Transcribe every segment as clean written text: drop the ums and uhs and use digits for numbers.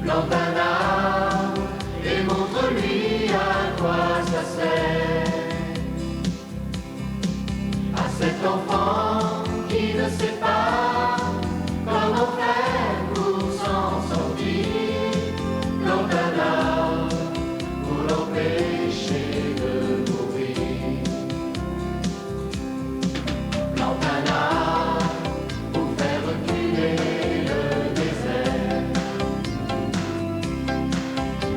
Plante un arbre et montre-lui à quoi ça sert. À cet enfant qui ne sait pas comment faire pour s'en sortir, plante un arbre pour l'empêcher de mourir. Plante un arbre pour faire reculer le désert.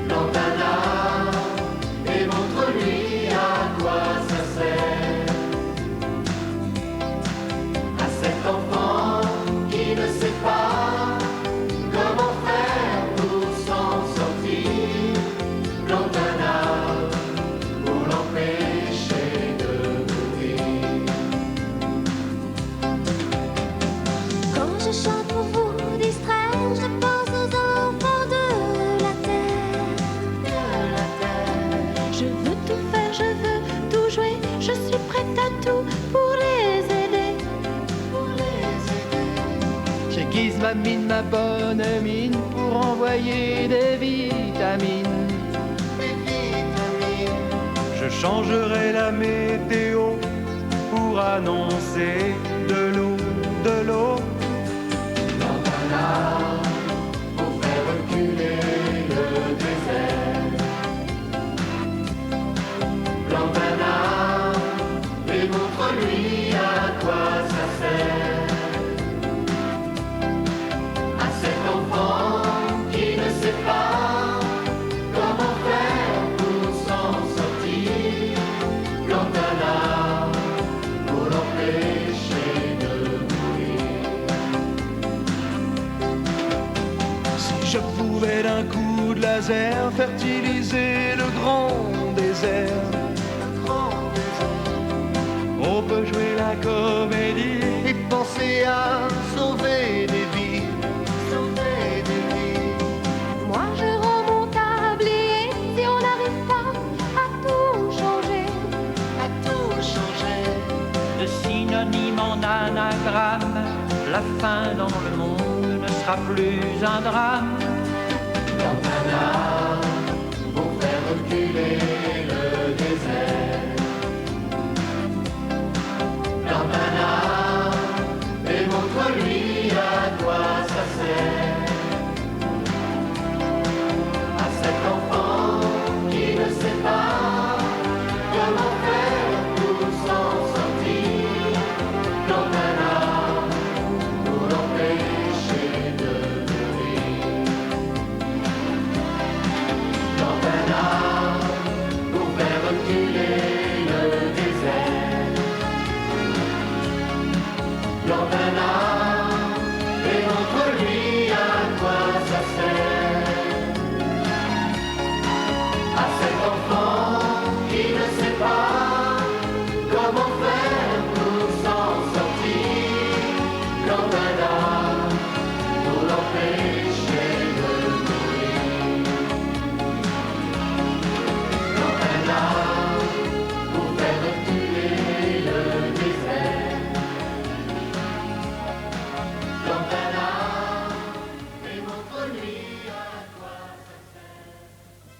Plante un arbre et montre-lui à quoi ça sert. À cet enfant qui ne sait pas comment faire pour s'en sortir, plante un arbre pour l'empêcher de mourir. Quand je chante pour vous distraire, je pense aux enfants de la terre. Je veux tout faire, je veux tout jouer, je suis prête à tout pour les aider. J'aiguise ma mine, ma bonne mine, pour envoyer des vitamines. Je changerai la météo pour annoncer de l'eau, de l'eau. Plante un arbre pour faire reculer le désert. Plante un arbre et montre-lui à quoi ça sert. À cet enfant qui ne sait pas comment faire pour s'en sortir, plante un arbre pour l'empêcher de mourir. Si je pouvais d'un coup de laser fertiliser le grand désert, on peut jouer la comédie et penser à sauver des vies. Moi je rends mon tablier si on n'arrive pas à tout changer. De synonyme en anagramme, la fin dans le monde ne sera plus un drame. Plante un arbre pour faire reculer le désert. Plante un arbre et montre-lui à quoi ça sert. À cet enfant qui ne sait pas comment faire pour s'en sortir, plante un arbre pour l'empêcher de mourir. Plante un arbre pour faire reculer le désert. Plante un arbre et montre-lui à quoi ça sert. À cet enfant